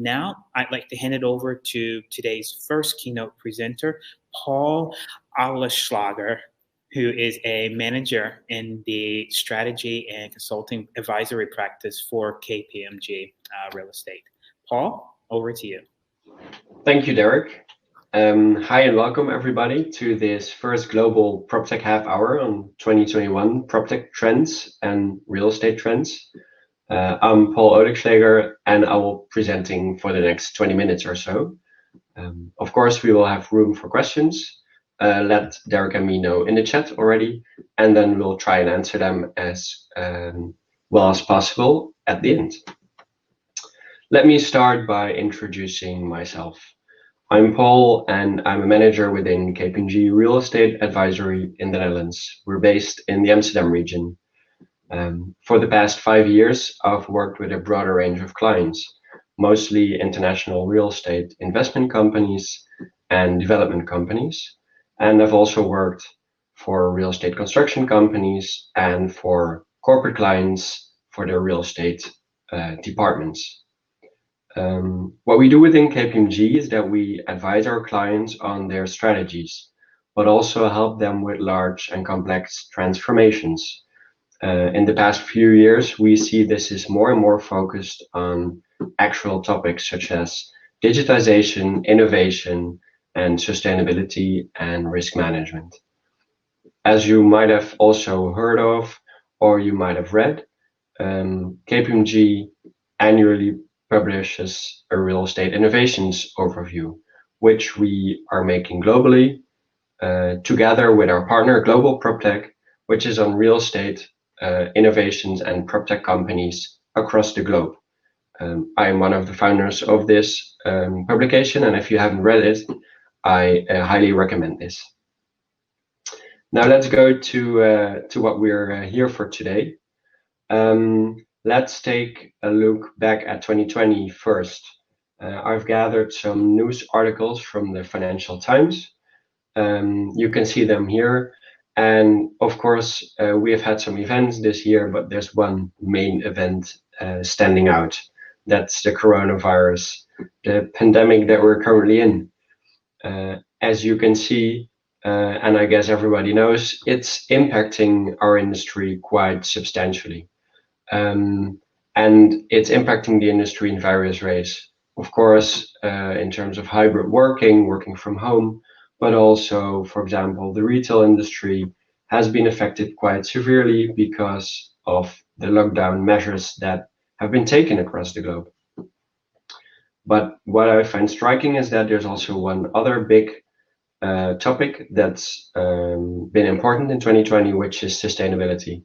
Now, I'd like to hand it over to today's first keynote presenter, Paul Oligschläger, who is a manager in the strategy and consulting advisory practice for KPMG Real Estate. Paul, over to you. Thank you, Derek. Hi and welcome everybody to this first global PropTech half hour on 2021 PropTech trends and real estate trends. I'm Paul Oligschläger and I will be presenting for the next 20 minutes or so. Of course, we will have room for questions. Let Derek and me know in the chat already, and then we'll try and answer them as well as possible at the end. Let me start by introducing myself. I'm Paul and I'm a manager within KPMG Real Estate Advisory in the Netherlands. We're based in the Amsterdam region. For the past 5 years, I've worked with a broader range of clients, mostly international real estate investment companies and development companies. And I've also worked for real estate construction companies and for corporate clients for their real estate departments. What we do within KPMG is that we advise our clients on their strategies, but also help them with large and complex transformations. In the past few years, we see this is more and more focused on actual topics such as digitization, innovation, and sustainability and risk management. As you might have also heard of, or you might have read, KPMG annually publishes a real estate innovations overview, which we are making globally, together with our partner Global PropTech, which is on real estate innovations and PropTech companies across the globe. I am one of the founders of this publication, and if you haven't read it, I highly recommend this. Now let's go to what we're here for today. Let's take a look back at 2020 first. I've gathered some news articles from the Financial Times. You can see them here. And of course, we have had some events this year, but there's one main event standing out. That's the coronavirus, the pandemic that we're currently in. As you can see, and I guess everybody knows, it's impacting our industry quite substantially. And it's impacting the industry in various ways. Of course, in terms of hybrid working from home, but also, for example, the retail industry has been affected quite severely because of the lockdown measures that have been taken across the globe. But what I find striking is that there's also one other big topic that's been important in 2020, which is sustainability.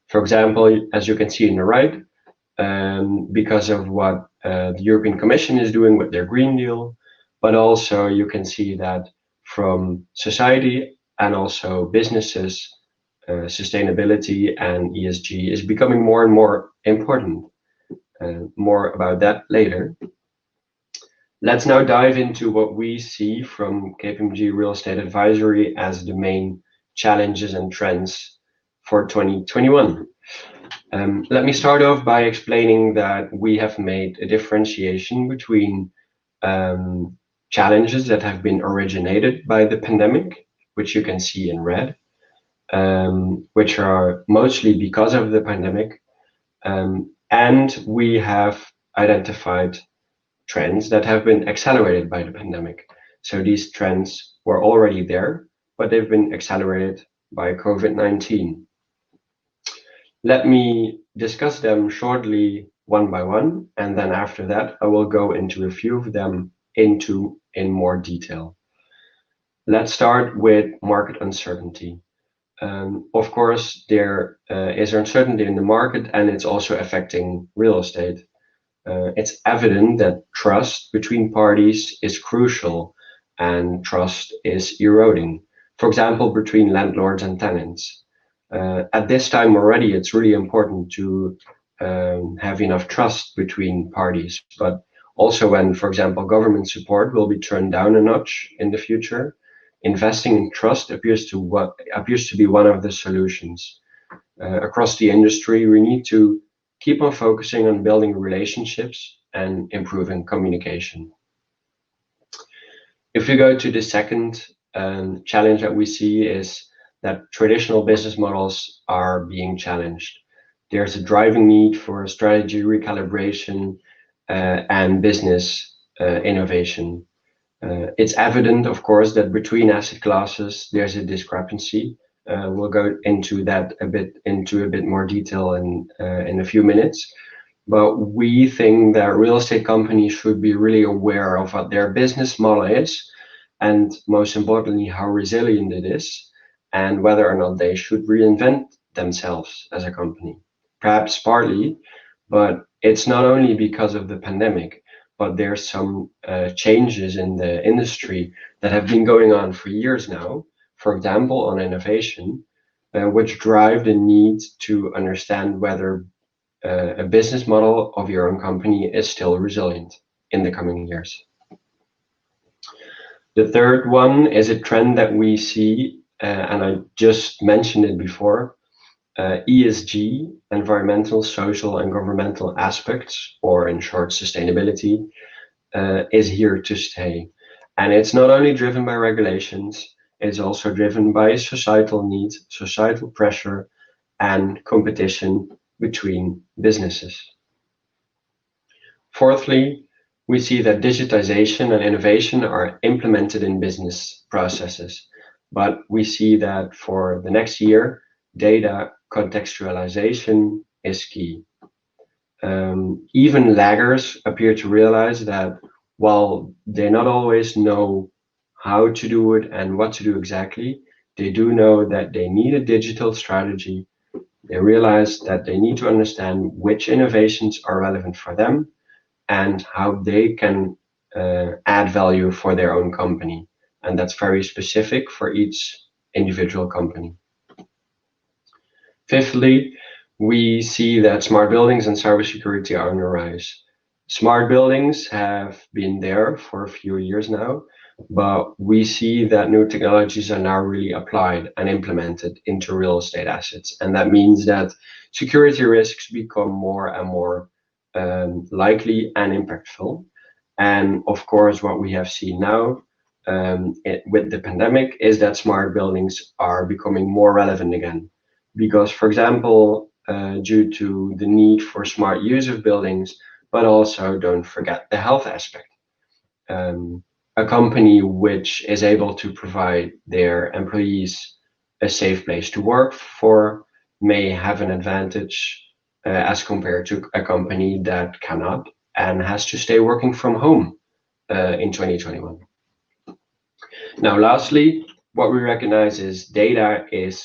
For example, as you can see in the right, because of what the European Commission is doing with their Green Deal, but also you can see that from society and also businesses, sustainability and ESG is becoming more and more important. More about that later. Let's now dive into what we see from KPMG Real Estate Advisory as the main challenges and trends for 2021. Let me start off by explaining that we have made a differentiation between challenges that have been originated by the pandemic, which you can see in red, which are mostly because of the pandemic, and we have identified trends that have been accelerated by the pandemic. So these trends were already there, but they've been accelerated by COVID-19. Let me discuss them shortly one by one, and then after that, I will go into a few of them in more detail. Let's start with market uncertainty. Of course, there is uncertainty in the market, and it's also affecting real estate. It's evident that trust between parties is crucial, and trust is eroding. For example, between landlords and tenants. At this time already, it's really important to have enough trust between parties, but also when, for example, government support will be turned down a notch in the future, investing in trust appears to be one of the solutions. Across the industry, we need to keep on focusing on building relationships and improving communication. If we go to the second challenge that we see is that traditional business models are being challenged. There's a driving need for strategy recalibration and business innovation. It's evident, of course, that between asset classes there's a discrepancy. We'll go into that a bit more detail in a few minutes. But we think that real estate companies should be really aware of what their business model is, and most importantly, how resilient it is, and whether or not they should reinvent themselves as a company. Perhaps partly, but it's not only because of the pandemic, but there's some changes in the industry that have been going on for years now, for example, on innovation, which drive the need to understand whether a business model of your own company is still resilient in the coming years. The third one is a trend that we see, and I just mentioned it before, ESG, environmental, social, and governmental aspects, or in short, sustainability, is here to stay. And it's not only driven by regulations, it's also driven by societal needs, societal pressure, and competition between businesses. Fourthly, we see that digitization and innovation are implemented in business processes, but we see that for the next year, data contextualization is key. Even laggers appear to realize that while they not always know how to do it and what to do exactly, they do know that they need a digital strategy. They realize that they need to understand which innovations are relevant for them and how they can add value for their own company. And that's very specific for each individual company. Fifthly, we see that smart buildings and cybersecurity are on the rise. Smart buildings have been there for a few years now, but we see that new technologies are now really applied and implemented into real estate assets. And that means that security risks become more and more likely and impactful. And of course, what we have seen now with the pandemic is that smart buildings are becoming more relevant again. Because, for example, due to the need for smart use of buildings, but also don't forget the health aspect. A company which is able to provide their employees a safe place to work for may have an advantage as compared to a company that cannot and has to stay working from home in 2021. Now, lastly, what we recognize is data is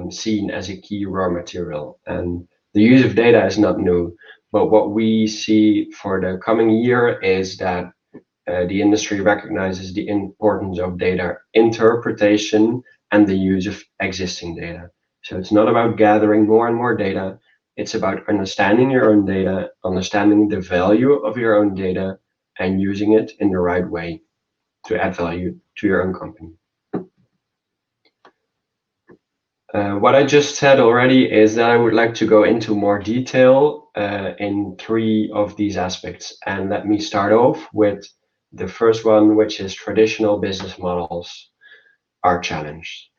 seen as a key raw material, and the use of data is not new. But what we see for the coming year is that the industry recognizes the importance of data interpretation and the use of existing data. So it's not about gathering more and more data. It's about understanding your own data, understanding the value of your own data, and using it in the right way to add value to your own company. What I just said already is that I would like to go into more detail in 3 of these aspects. And let me start off with the first one, which is traditional business models are challenged.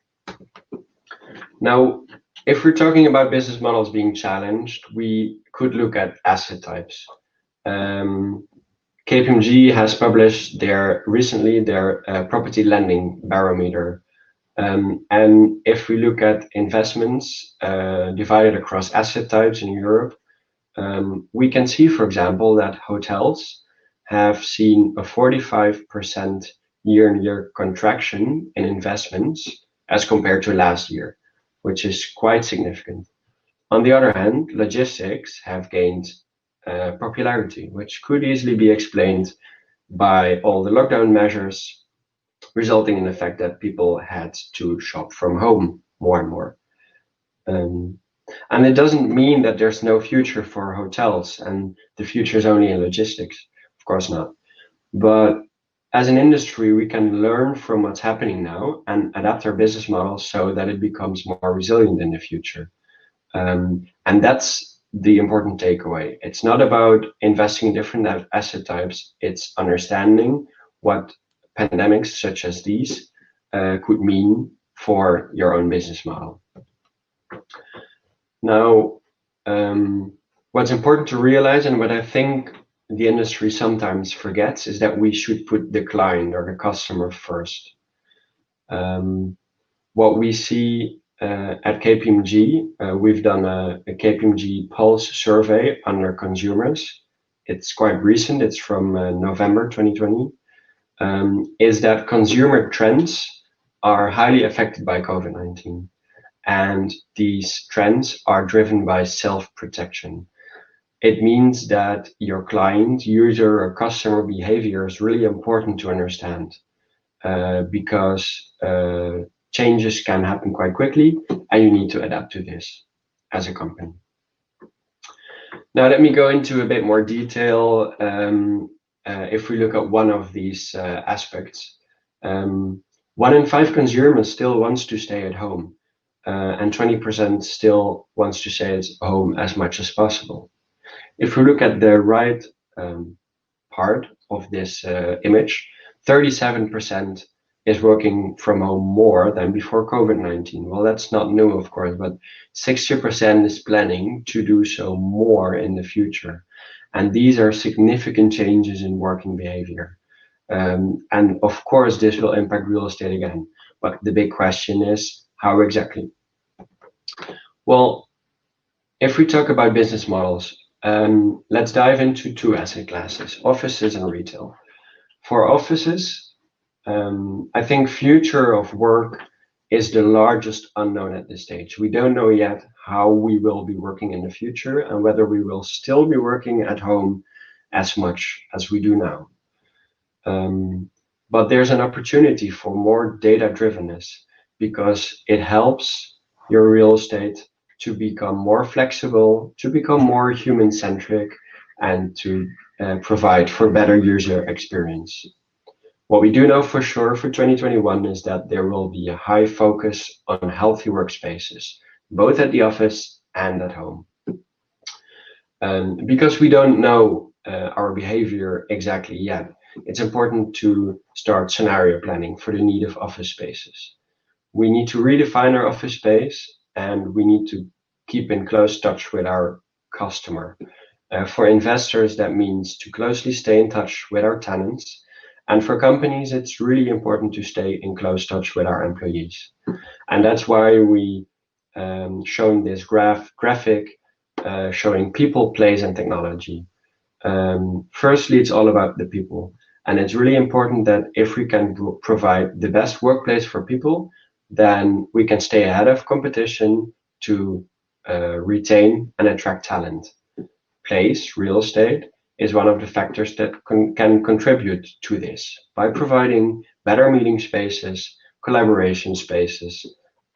Now, if we're talking about business models being challenged, we could look at asset types. KPMG has published recently their property lending barometer. And if we look at investments divided across asset types in Europe, we can see, for example, that hotels have seen a 45% year-on-year contraction in investments as compared to last year, which is quite significant. On the other hand, logistics have gained popularity, which could easily be explained by all the lockdown measures, resulting in the fact that people had to shop from home more and more. And it doesn't mean that there's no future for hotels and the future is only in logistics. Of course not. But as an industry, we can learn from what's happening now and adapt our business model so that it becomes more resilient in the future. And that's the important takeaway. It's not about investing in different asset types. It's understanding what pandemics such as these could mean for your own business model. Now, what's important to realize, and what I think the industry sometimes forgets, is that we should put the client or the customer first. What we see at KPMG, we've done a KPMG Pulse survey under consumers. It's quite recent, it's from November 2020, is that consumer trends are highly affected by COVID-19. And these trends are driven by self-protection. It means that your client, user, or customer behavior is really important to understand because changes can happen quite quickly and you need to adapt to this as a company. Now, let me go into a bit more detail. If we look at one of these aspects, 1 in 5 consumers still wants to stay at home. And 20% still wants to stay at home as much as possible. If we look at the right part of this image, 37% is working from home more than before COVID-19. Well, that's not new, of course, but 60% is planning to do so more in the future. And these are significant changes in working behavior. And of course, this will impact real estate again. But the big question is, how exactly? Well, if we talk about business models, let's dive into 2 asset classes, offices and retail. For offices, I think future of work is the largest unknown at this stage. We don't know yet how we will be working in the future and whether we will still be working at home as much as we do now. But there's an opportunity for more data-drivenness because it helps your real estate to become more flexible, to become more human-centric, and to provide for better user experience. What we do know for sure for 2021 is that there will be a high focus on healthy workspaces, both at the office and at home. Because we don't know our behavior exactly yet, it's important to start scenario planning for the need of office spaces. We need to redefine our office space and we need to keep in close touch with our customer. For investors, that means to closely stay in touch with our tenants. And for companies, it's really important to stay in close touch with our employees. And that's why we shown this graphic showing people, place, and technology. Firstly, it's all about the people. And it's really important that if we can provide the best workplace for people, then we can stay ahead of competition to retain and attract talent. Place, real estate, is one of the factors that can contribute to this by providing better meeting spaces, collaboration spaces,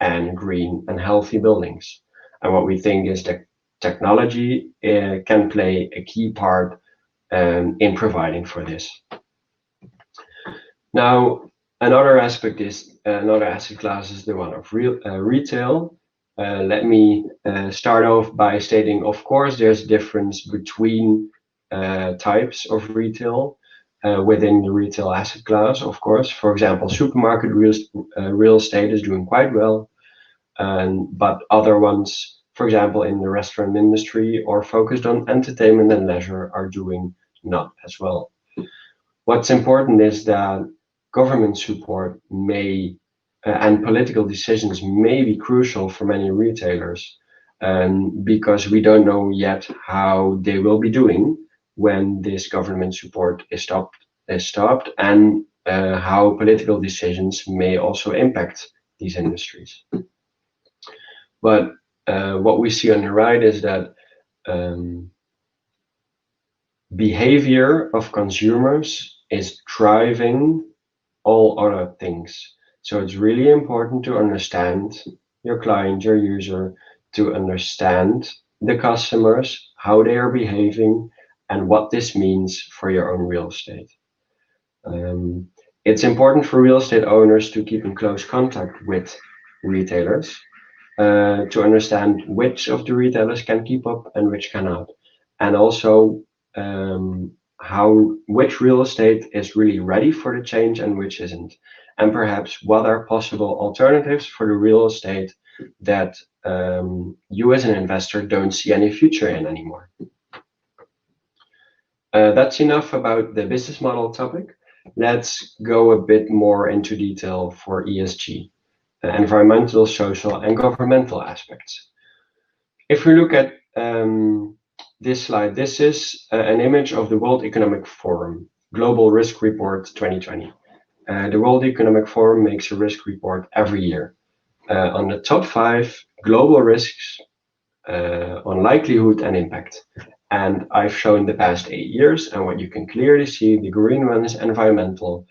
and green and healthy buildings. And what we think is that technology can play a key part in providing for this. Now, another aspect is, another asset class is the one of retail. Let me start off by stating, of course, there's a difference between types of retail within the retail asset class, of course. For example, supermarket real estate is doing quite well, but other ones, for example, in the restaurant industry or focused on entertainment and leisure, are doing not as well. What's important is that government support may and political decisions may be crucial for many retailers, because we don't know yet how they will be doing when this government support is stopped, and how political decisions may also impact these industries. But what we see on the right is that behavior of consumers is driving all other things. So it's really important to understand your client, your user, to understand the customers, how they are behaving, and what this means for your own real estate. It's important for real estate owners to keep in close contact with retailers to understand which of the retailers can keep up and which cannot, and also which real estate is really ready for the change and which isn't, and perhaps what are possible alternatives for the real estate that you as an investor don't see any future in anymore. That's enough about the business model topic. Let's go a bit more into detail for ESG, environmental, social, and governmental aspects. If we look at this slide, this is an image of the World Economic Forum Global Risk Report 2020. The World Economic Forum makes a risk report every year on the top 5 global risks on likelihood and impact. And I've shown the past 8 years, and what you can clearly see, the green ones, environmental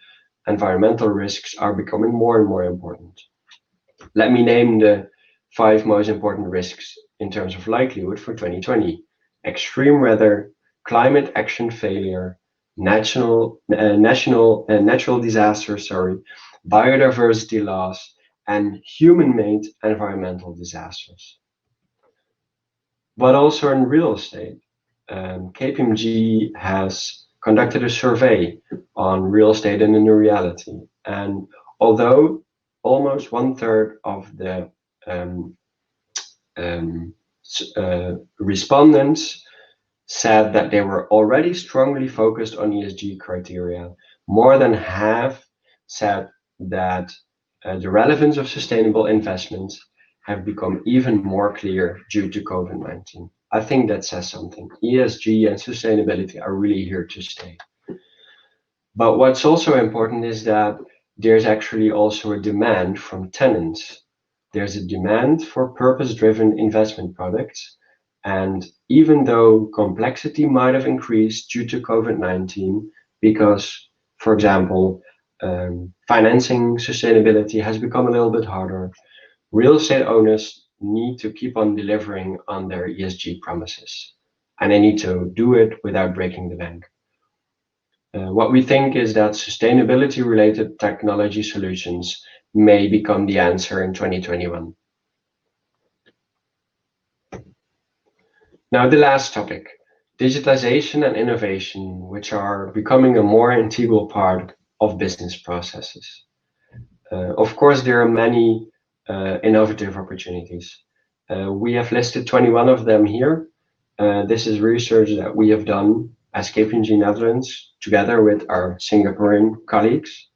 risks are becoming more and more important. Let me name the 5 most important risks in terms of likelihood for 2020. Extreme weather, climate action failure, natural disasters, biodiversity loss, and human-made environmental disasters. But also in real estate, KPMG has conducted a survey on real estate in the new reality. And although almost 1/3 of the respondents said that they were already strongly focused on ESG criteria, more than half said that the relevance of sustainable investments have become even more clear due to COVID-19. I think that says something. ESG and sustainability are really here to stay. But what's also important is that there's actually also a demand from tenants. There's a demand for purpose-driven investment products. And even though complexity might have increased due to COVID-19, because, for example, financing sustainability has become a little bit harder, real estate owners need to keep on delivering on their ESG promises, and they need to do it without breaking the bank. What we think is that sustainability-related technology solutions may become the answer in 2021. Now, the last topic, digitization and innovation, which are becoming a more integral part of business processes. Of course, there are many innovative opportunities. We have listed 21 of them here. This is research that we have done as KPMG Netherlands together with our Singaporean colleagues.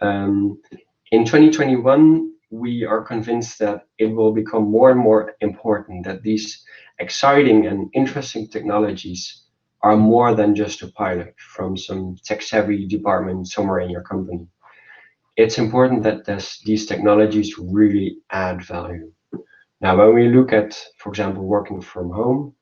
In 2021, we are convinced that it will become more and more important that these exciting and interesting technologies are more than just a pilot from some tech-savvy department somewhere in your company. It's important that these technologies really add value. Now, when we look at, for example, working from home,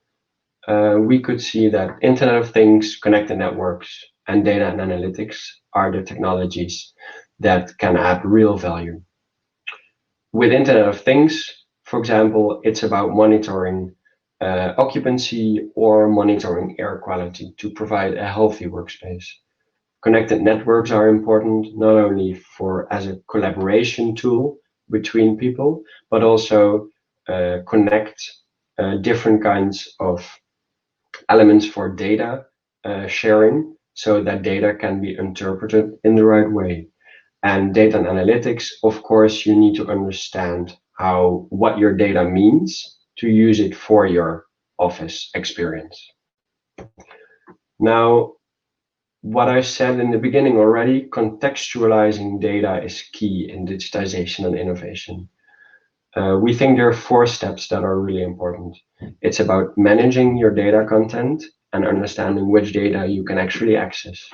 we could see that Internet of Things, connected networks, and data and analytics are the technologies that can add real value. With Internet of Things, for example, it's about monitoring occupancy or monitoring air quality to provide a healthy workspace. Connected networks are important not only as a collaboration tool between people, but also connect different kinds of elements for data sharing so that data can be interpreted in the right way. And data and analytics, of course, you need to understand what your data means to use it for your office experience. Now, what I said in the beginning already, contextualizing data is key in digitization and innovation. We think there are 4 steps that are really important. It's about managing your data content and understanding which data you can actually access.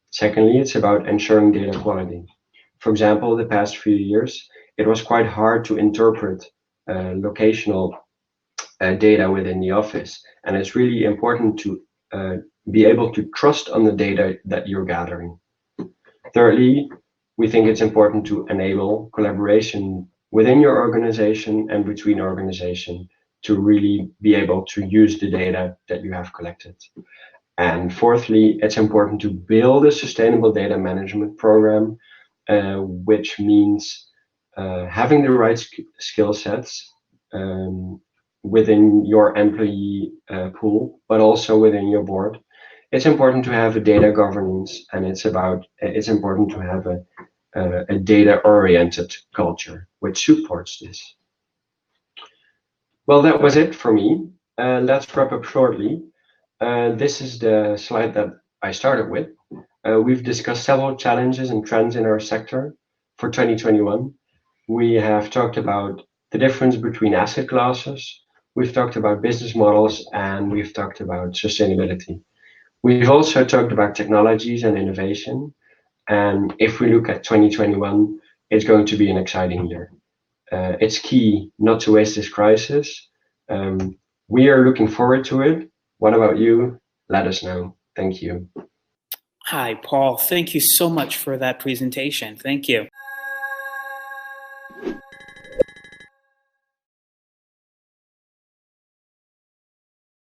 Secondly, it's about ensuring data quality. For example, the past few years, it was quite hard to interpret locational data within the office. And it's really important to be able to trust on the data that you're gathering. Thirdly, we think it's important to enable collaboration within your organization and between organizations to really be able to use the data that you have collected. And fourthly, it's important to build a sustainable data management program, which means having the right skill sets within your employee pool, but also within your board. It's important to have a data governance, and it's important to have a data-oriented culture which supports this. Well, that was it for me. Let's wrap up shortly. This is the slide that I started with. We've discussed several challenges and trends in our sector for 2021. We have talked about the difference between asset classes. We've talked about business models, and we've talked about sustainability. We've also talked about technologies and innovation. And if we look at 2021, it's going to be an exciting year. It's key not to waste this crisis. We are looking forward to it. What about you? Let us know. Thank you. Hi, Paul. Thank you so much for that presentation. Thank you.